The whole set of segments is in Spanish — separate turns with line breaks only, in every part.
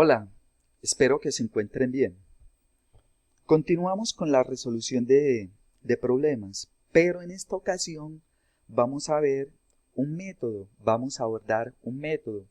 Hola, espero que se encuentren bien. Continuamos con la resolución de problemas, pero en esta ocasión vamos a ver un método, vamos a abordar un método,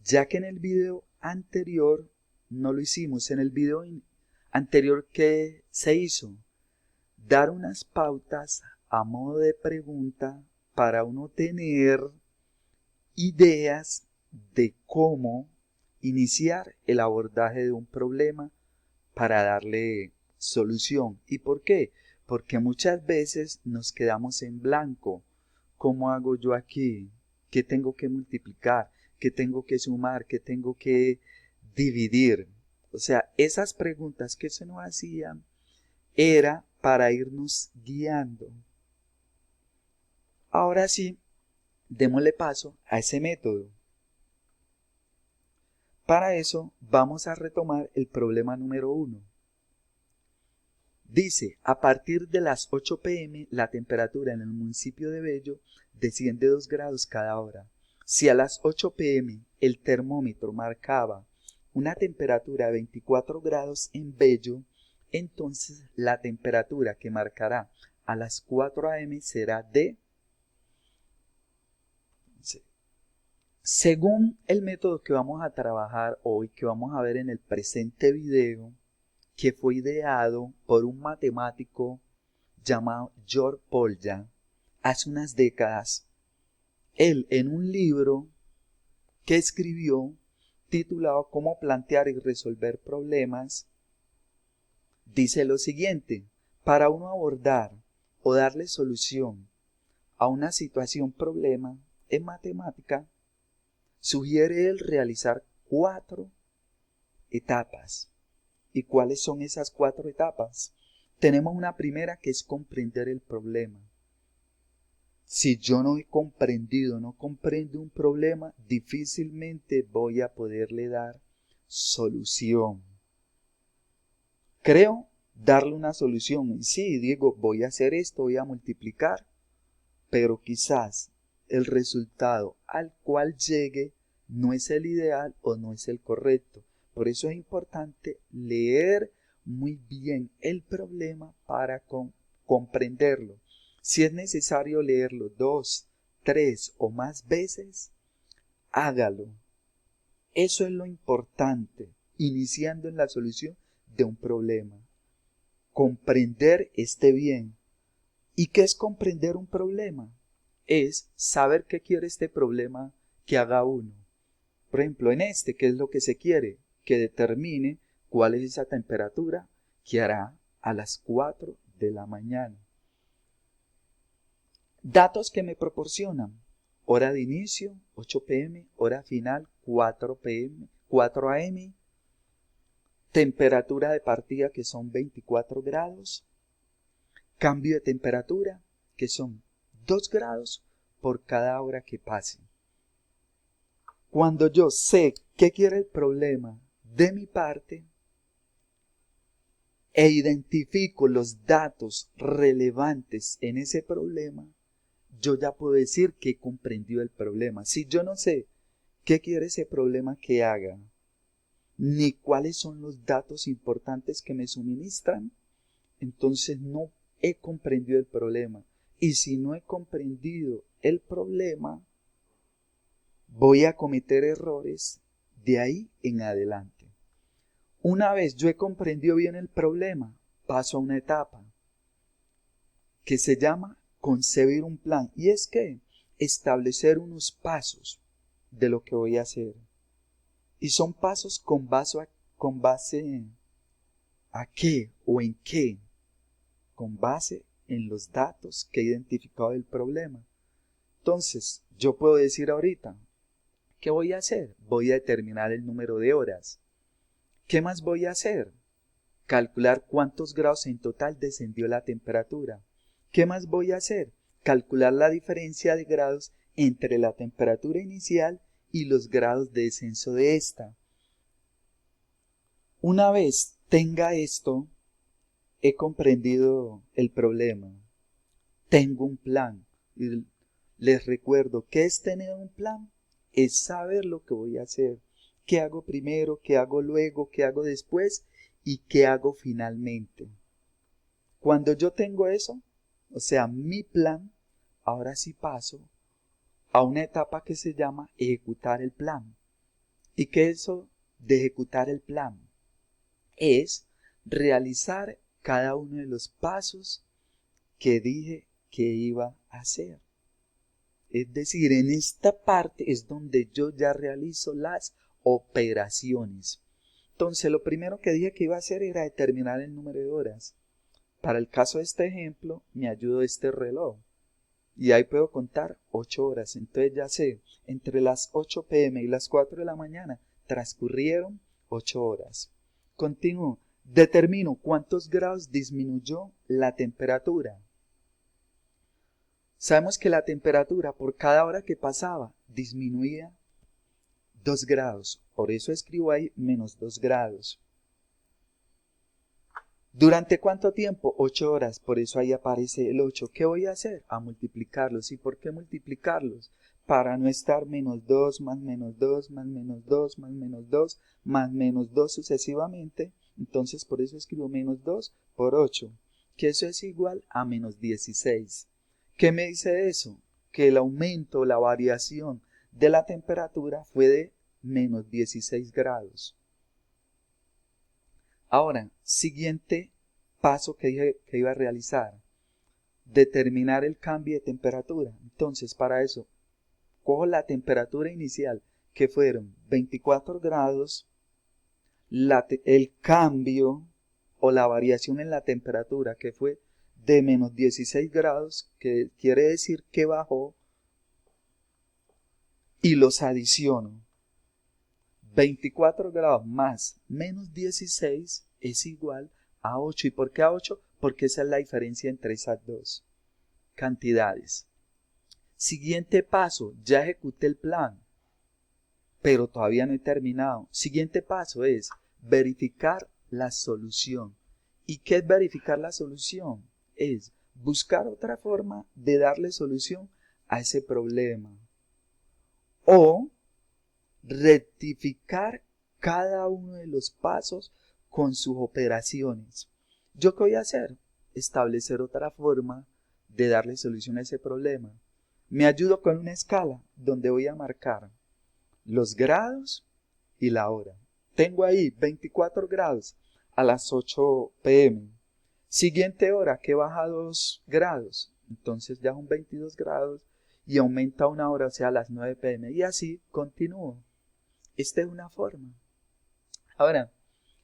ya que en el video anterior no lo hicimos. En el video anterior, ¿qué se hizo? Dar unas pautas a modo de pregunta para uno tener ideas de cómo iniciar el abordaje de un problema para darle solución. ¿Y por qué? Porque muchas veces nos quedamos en blanco. ¿Cómo hago yo aquí? ¿Qué tengo que multiplicar? ¿Qué tengo que sumar? ¿Qué tengo que dividir? O sea, esas preguntas que se nos hacían era para irnos guiando. Ahora sí, démosle paso a ese método. Para eso vamos a retomar el problema número 1. Dice, a partir de las 8 p.m. la temperatura en el municipio de Bello desciende 2 grados cada hora. Si a las 8 p.m. el termómetro marcaba una temperatura de 24 grados en Bello, entonces la temperatura que marcará a las 4 a.m. será de... Según el método que vamos a trabajar hoy, que vamos a ver en el presente video, que fue ideado por un matemático llamado George Polya hace unas décadas, él en un libro que escribió titulado Cómo plantear y resolver problemas, dice lo siguiente: para uno abordar o darle solución a una situación problema en matemática, sugiere él realizar 4 etapas. ¿Y cuáles son esas 4 etapas? Tenemos una primera, que es comprender el problema. Si yo no he comprendido, no comprendo un problema, difícilmente voy a poderle dar solución. Creo darle una solución. Y sí, digo, voy a hacer esto, voy a multiplicar, pero quizás el resultado al cual llegue no es el ideal o no es el correcto. Por eso es importante leer muy bien el problema para comprenderlo. Si es necesario leerlo 2, 3 o más veces, hágalo. Eso es lo importante, iniciando en la solución de un problema. Comprender este bien. ¿Y qué es comprender un problema? Es saber qué quiere este problema que haga uno. Por ejemplo, en este, ¿qué es lo que se quiere? Que determine cuál es esa temperatura que hará a las 4 de la mañana. Datos que me proporcionan: hora de inicio 8 p.m., hora final 4 p.m., 4 a.m., temperatura de partida que son 24 grados, cambio de temperatura que son 2 grados por cada hora que pase. Cuando yo sé qué quiere el problema de mi parte e identifico los datos relevantes en ese problema, yo ya puedo decir que comprendió el problema. Si yo no sé qué quiere ese problema que haga, ni cuáles son los datos importantes que me suministran, entonces no he comprendido el problema. Y si no he comprendido el problema, voy a cometer errores de ahí en adelante. Una vez yo he comprendido bien el problema, paso a una etapa que se llama concebir un plan. Y es que establecer unos pasos de lo que voy a hacer. Y son pasos con base a qué o en qué. Con base en los datos que he identificado del problema. Entonces, yo puedo decir ahorita, ¿qué voy a hacer? Voy a determinar el número de horas. ¿Qué más voy a hacer? Calcular cuántos grados en total descendió la temperatura. ¿Qué más voy a hacer? Calcular la diferencia de grados entre la temperatura inicial y los grados de descenso de esta. Una vez tenga esto, he comprendido el problema. Tengo un plan. Y les recuerdo, ¿qué es tener un plan? Es saber lo que voy a hacer. ¿Qué hago primero? ¿Qué hago luego? ¿Qué hago después? ¿Y qué hago finalmente? Cuando yo tengo eso, o sea, mi plan, ahora sí paso a una etapa que se llama ejecutar el plan. ¿Y qué es eso de ejecutar el plan? Es realizar cada uno de los pasos que dije que iba a hacer. Es decir, en esta parte es donde yo ya realizo las operaciones. Entonces, lo primero que dije que iba a hacer era determinar el número de horas. Para el caso de este ejemplo, me ayudó este reloj. Y ahí puedo contar 8 horas. Entonces ya sé, entre las 8 p.m. y las 4 de la mañana transcurrieron 8 horas. Continúo. Determino cuántos grados disminuyó la temperatura. Sabemos que la temperatura por cada hora que pasaba disminuía 2 grados. Por eso escribo ahí menos 2 grados. ¿Durante cuánto tiempo? 8 horas. Por eso ahí aparece el 8. ¿Qué voy a hacer? A multiplicarlos. ¿Y por qué multiplicarlos? Para no estar menos 2 más menos 2 más menos 2 más menos 2 más menos 2 sucesivamente. Entonces por eso escribo menos 2 por 8. Que eso es igual a menos 16. ¿Qué me dice eso? Que el aumento, la variación de la temperatura fue de menos 16 grados. Ahora, siguiente paso que dije que iba a realizar, determinar el cambio de temperatura. Entonces, para eso, cojo la temperatura inicial, que fueron 24 grados, el cambio o la variación en la temperatura, que fue de menos 16 grados, que quiere decir que bajó, y los adiciono. 24 grados más menos 16 es igual a 8. ¿Y por qué a 8? Porque esa es la diferencia entre esas dos cantidades. Siguiente paso, ya ejecuté el plan, pero todavía no he terminado. Siguiente paso es verificar la solución. ¿Y qué es verificar la solución? Es buscar otra forma de darle solución a ese problema. O rectificar cada uno de los pasos con sus operaciones. ¿Yo qué voy a hacer? Establecer otra forma de darle solución a ese problema. Me ayudo con una escala donde voy a marcar los grados y la hora. Tengo ahí 24 grados a las 8 p.m. Siguiente hora que baja 2 grados. Entonces ya son 22 grados y aumenta una hora, o sea, a las 9 p.m. Y así continúo. Esta es una forma. Ahora,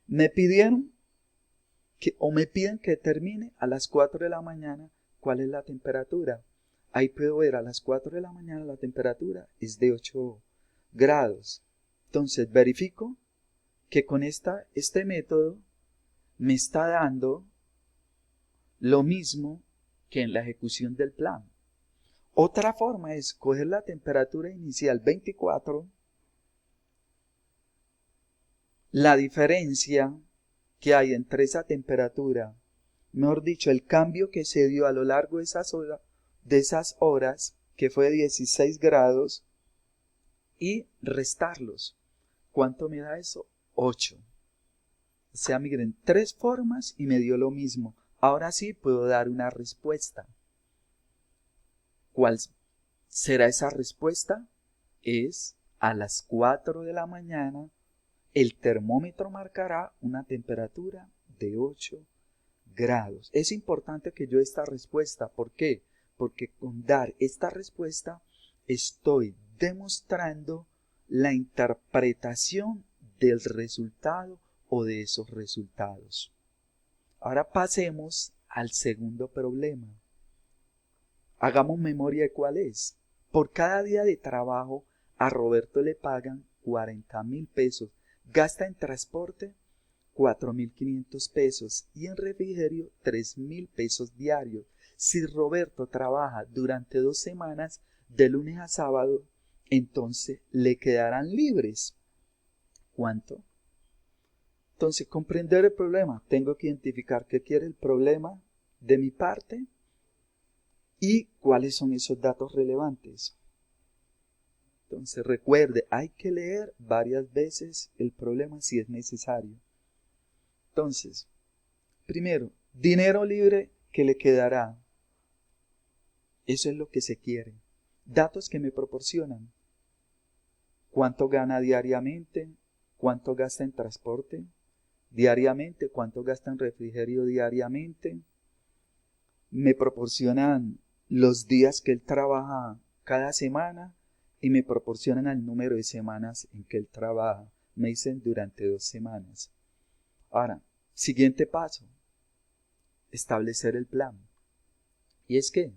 me pidieron me piden que termine a las 4 de la mañana cuál es la temperatura. Ahí puedo ver a las 4 de la mañana la temperatura es de 8 grados. Entonces verifico que con este método me está dando lo mismo que en la ejecución del plan. Otra forma es coger la temperatura inicial 24, la diferencia que hay entre esa temperatura, mejor dicho, el cambio que se dio a lo largo de esas horas, que fue 16 grados, y restarlos. ¿Cuánto me da eso? 8. O sea, miren, 3 formas y me dio lo mismo. Ahora sí puedo dar una respuesta. ¿Cuál será esa respuesta? Es a las 4 de la mañana. El termómetro marcará una temperatura de 8 grados. Es importante que yo esta respuesta, ¿por qué? Porque con dar esta respuesta estoy demostrando la interpretación del resultado o de esos resultados. Ahora pasemos al segundo problema. Hagamos memoria de cuál es. Por cada día de trabajo a Roberto le pagan 40,000 pesos. Gasta en transporte 4,500 pesos y en refrigerio 3,000 pesos diarios. Si Roberto trabaja durante 2 semanas, de lunes a sábado, entonces le quedarán libres. ¿Cuánto? Entonces, comprender el problema. Tengo que identificar qué quiere el problema de mi parte y cuáles son esos datos relevantes. Entonces recuerde, hay que leer varias veces el problema si es necesario. Entonces, primero, dinero libre que le quedará. Eso es lo que se quiere. Datos que me proporcionan. ¿Cuánto gana diariamente? ¿Cuánto gasta en transporte diariamente? ¿Cuánto gasta en refrigerio diariamente? Me proporcionan los días que él trabaja cada semana y me proporcionan el número de semanas en que él trabaja. Me dicen durante 2 semanas. Ahora, siguiente paso, establecer el plan. Y es que,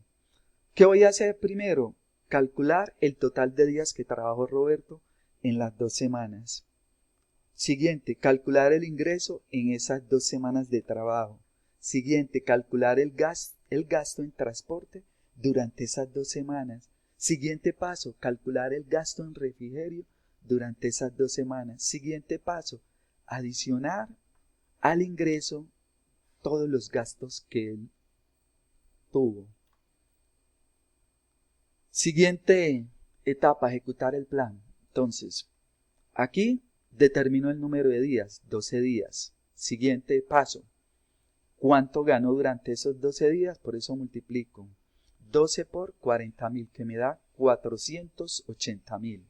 ¿qué voy a hacer primero? Calcular el total de días que trabajó Roberto en las 2 semanas. Siguiente, calcular el ingreso en esas 2 semanas de trabajo. Siguiente, calcular el gasto en transporte durante esas 2 semanas. Siguiente paso, calcular el gasto en refrigerio durante esas 2 semanas. Siguiente paso, adicionar al ingreso todos los gastos que él tuvo. Siguiente etapa, ejecutar el plan. Entonces, aquí determino el número de días, 12 días. Siguiente paso, ¿cuánto ganó durante esos 12 días? Por eso multiplico 12 por 40.000, que me da 480.000.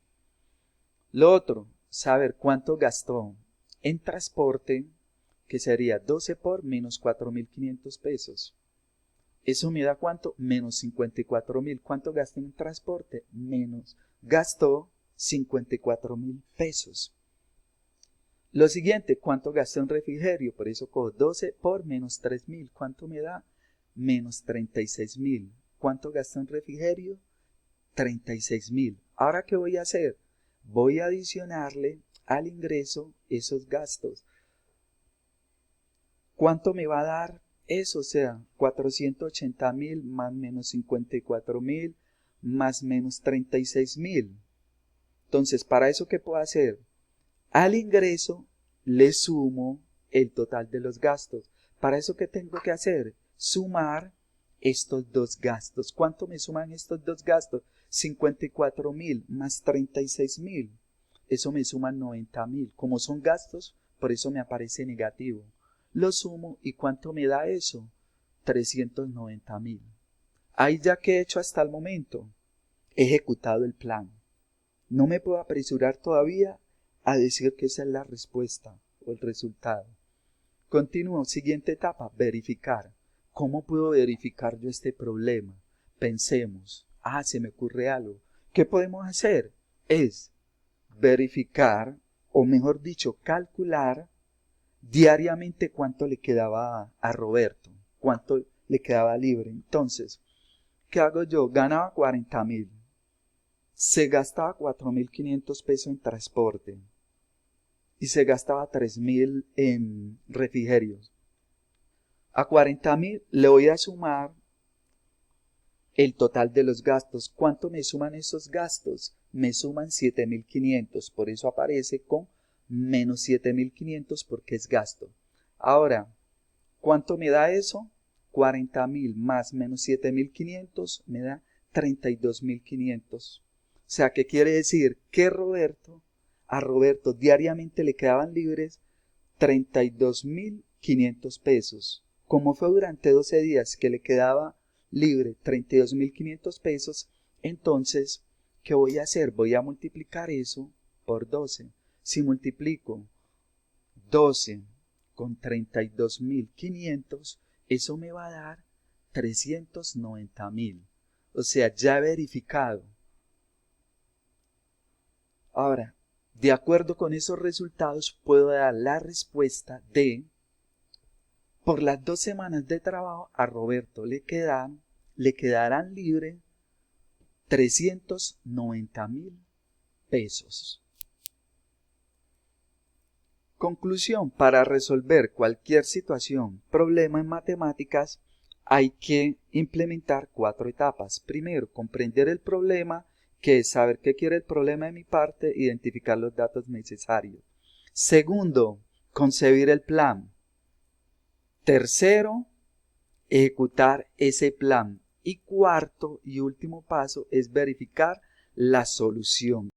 Lo otro, saber cuánto gastó en transporte, que sería 12 por menos 4.500 pesos. Eso me da ¿cuánto? Menos 54.000. ¿Cuánto gastó en transporte? Gastó 54.000 pesos. Lo siguiente, ¿cuánto gastó en refrigerio? Por eso cojo 12 por menos 3.000. ¿Cuánto me da? Menos 36.000. ¿Cuánto gastó en refrigerio? 36.000. ¿Ahora qué voy a hacer? Voy a adicionarle al ingreso esos gastos. ¿Cuánto me va a dar eso? O sea, 480.000 más menos 54.000 más menos 36.000. Entonces, ¿para eso qué puedo hacer? Al ingreso le sumo el total de los gastos. ¿Para eso qué tengo que hacer? Sumar estos 2 gastos. ¿Cuánto me suman estos 2 gastos? 54.000 más 36.000. Eso me suman 90.000. Como son gastos, por eso me aparece negativo. Lo sumo y ¿cuánto me da eso? 390.000. Ahí ya que he hecho hasta el momento, he ejecutado el plan. No me puedo apresurar todavía a decir que esa es la respuesta o el resultado. Continúo, siguiente etapa, verificar. ¿Cómo puedo verificar yo este problema? Pensemos, se me ocurre algo. ¿Qué podemos hacer? Es verificar, o mejor dicho, calcular diariamente cuánto le quedaba a Roberto, cuánto le quedaba libre. Entonces, ¿qué hago yo? Ganaba 40.000. Se gastaba 4.500 pesos en transporte y se gastaba 3.000 en refrigerios. A 40.000 le voy a sumar el total de los gastos. ¿Cuánto me suman esos gastos? Me suman 7.500, por eso aparece con menos 7.500 porque es gasto. Ahora, ¿cuánto me da eso? 40.000 más menos 7.500 me da 32.500. O sea, ¿qué quiere decir? Que a Roberto diariamente le quedaban libres 32.500 pesos. Como fue durante 12 días que le quedaba libre 32.500 pesos, entonces, ¿qué voy a hacer? Voy a multiplicar eso por 12. Si multiplico 12 con 32.500, eso me va a dar 390.000. O sea, ya he verificado. Ahora, de acuerdo con esos resultados, puedo dar la respuesta de, por las 2 semanas de trabajo, a Roberto le quedarán libre 390.000 pesos. Conclusión: para resolver cualquier situación, problema en matemáticas, hay que implementar 4 etapas. Primero, comprender el problema, que es saber qué quiere el problema de mi parte, identificar los datos necesarios. Segundo, concebir el plan. Tercero, ejecutar ese plan. Y cuarto y último paso es verificar la solución.